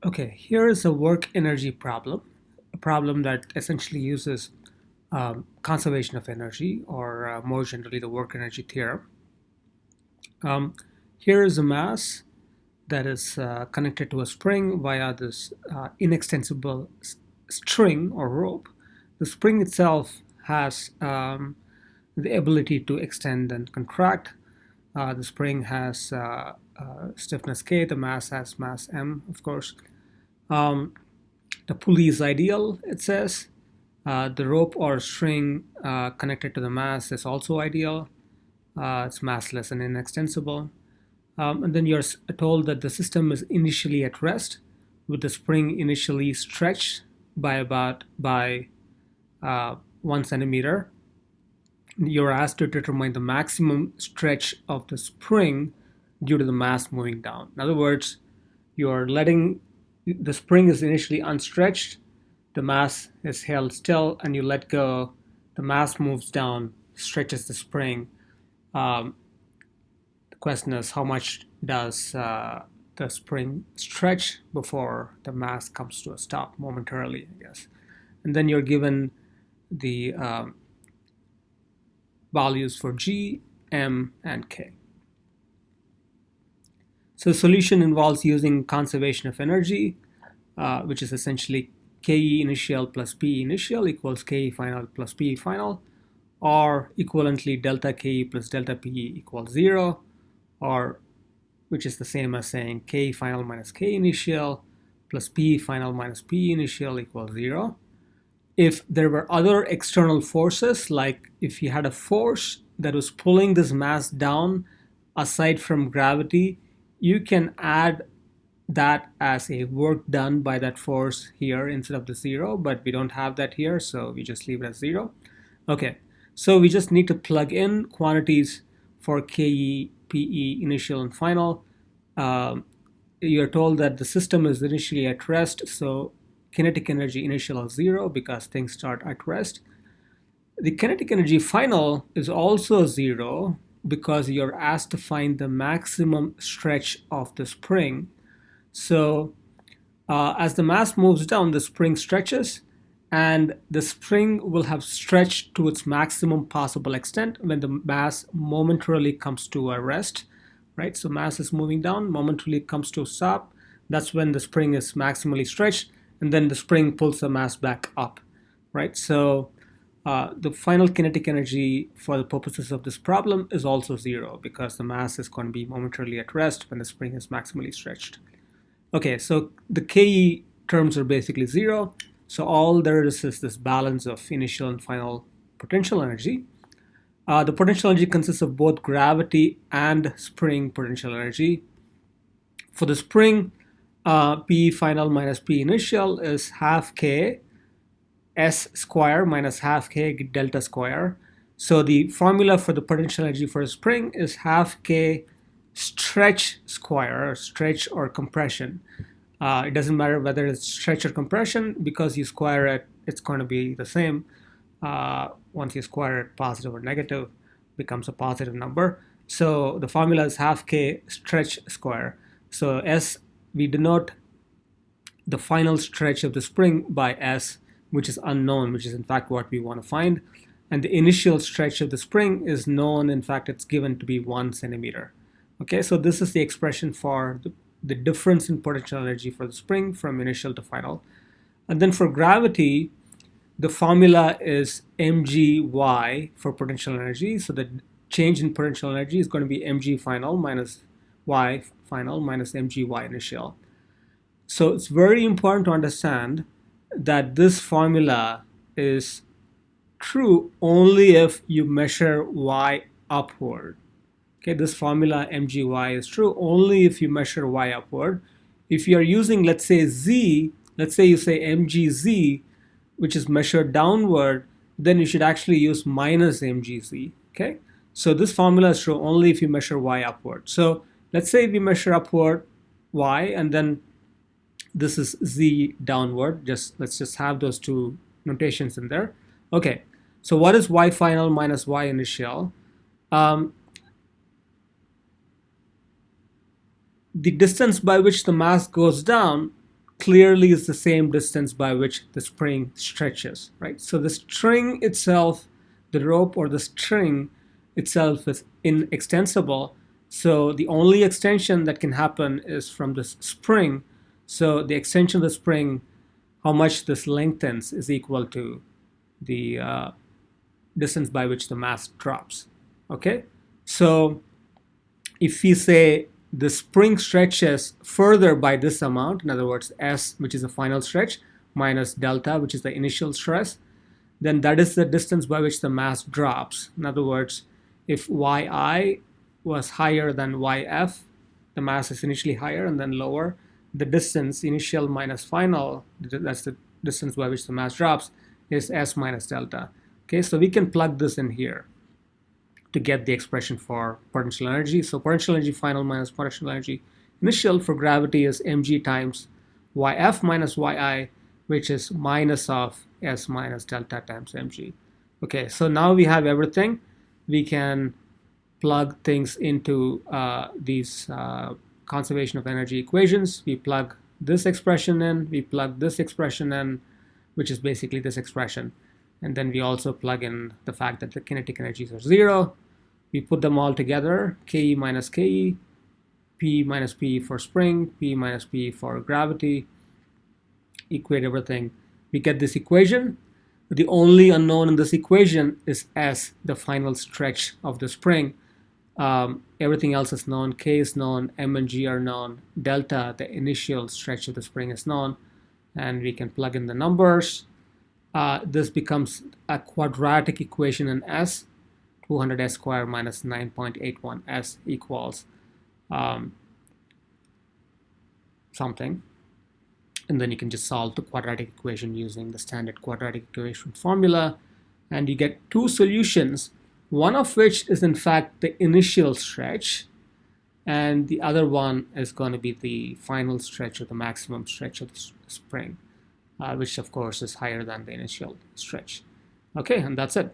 Okay, here is a work energy problem, a problem that essentially uses conservation of energy, or more generally, the work energy theorem. Um, Here is a mass that is connected to a spring via this inextensible string or rope. The spring itself has the ability to extend and contract. The spring has stiffness K, the mass has mass M, of course. Um, the pulley is ideal, it says. The rope or string connected to the mass is also ideal. It's massless and inextensible. And then you're told that the system is initially at rest, with the spring initially stretched by 1 centimeter. You're asked to determine the maximum stretch of the spring due to the mass moving down. In other words, you're letting the spring is initially unstretched, the mass is held still, and you let go. The mass moves down, stretches the spring. Um, the question is, how much does the spring stretch before the mass comes to a stop momentarily, I guess. And then you're given the values for G, M, and K. So the solution involves using conservation of energy, which is essentially Ke initial plus Pe initial equals Ke final plus Pe final, or equivalently delta Ke plus delta Pe equals 0, or which is the same as saying K final minus K initial plus P final minus P initial equals 0. If there were other external forces, like if you had a force that was pulling this mass down aside from gravity, you can add that as a work done by that force here instead of the 0, but we don't have that here, so we just leave it as 0. Okay, so we just need to plug in quantities for Ke, Pe initial and final. You're told that the system is initially at rest, so kinetic energy initial is 0 because things start at rest. The kinetic energy final is also 0 because you're asked to find the maximum stretch of the spring. So as the mass moves down, the spring stretches, and the spring will have stretched to its maximum possible extent when the mass momentarily comes to a rest, right? So mass is moving down, momentarily comes to a stop. That's when the spring is maximally stretched, and then the spring pulls the mass back up, right? So the final kinetic energy for the purposes of this problem is also 0 because the mass is going to be momentarily at rest when the spring is maximally stretched. Okay, so the Ke terms are basically 0. So all there is this balance of initial and final potential energy. The potential energy consists of both gravity and spring potential energy. For the spring, P final minus P initial is half K S square minus half K delta square. So the formula for the potential energy for a spring is half K stretch square, stretch or compression. It doesn't matter whether it's stretch or compression because you square it, it's going to be the same. Once you square it, positive or negative becomes a positive number. So the formula is half K stretch square. So S, we denote the final stretch of the spring by S, which is unknown, which is in fact what we want to find. And the initial stretch of the spring is known. In fact, it's given to be 1 centimeter. Okay, so this is the expression for the difference in potential energy for the spring from initial to final. And then for gravity, the formula is mgy for potential energy. So the change in potential energy is going to be mg final minus y final minus mgy initial. So it's very important to understand that this formula is true only if you measure y upward. Okay, this formula mgy is true only if you measure y upward. If you are using, let's say, z, let's say you say mgz, which is measured downward, then you should actually use minus mgz. Okay, so this formula is true only if you measure y upward. So let's say we measure upward y, and then this is z downward. Let's just have those two notations in there. Okay, so what is y final minus y initial? The distance by which the mass goes down clearly is the same distance by which the spring stretches, right? So the string itself, the rope or the string itself is inextensible. So the only extension that can happen is from this spring. So the extension of the spring, how much this lengthens, is equal to the distance by which the mass drops. Okay, so if we say the spring stretches further by this amount, in other words, S, which is the final stretch, minus delta, which is the initial stress, then that is the distance by which the mass drops. In other words, if yi was higher than yf, the mass is initially higher and then lower. The distance, initial minus final, that's the distance by which the mass drops, is S minus delta. Okay, so we can plug this in here to get the expression for potential energy. So potential energy final minus potential energy initial for gravity is mg times yf minus yi, which is minus of S minus delta times mg. Okay, so now we have everything. We can plug things into these conservation of energy equations. We plug this expression in, we plug this expression in, which is basically this expression. And then we also plug in the fact that the kinetic energies are zero. We put them all together, Ke minus Ke, P minus P for spring, P minus P for gravity, equate everything. We get this equation. The only unknown in this equation is S, the final stretch of the spring. Everything else is known. K is known, M and G are known. Delta, the initial stretch of the spring, is known. And we can plug in the numbers. This becomes a quadratic equation in S. 200s squared minus 9.81s equals something. And then you can just solve the quadratic equation using the standard quadratic equation formula. And you get two solutions, one of which is in fact the initial stretch, and the other one is going to be the final stretch or the maximum stretch of the spring, which of course is higher than the initial stretch. Okay, and that's it.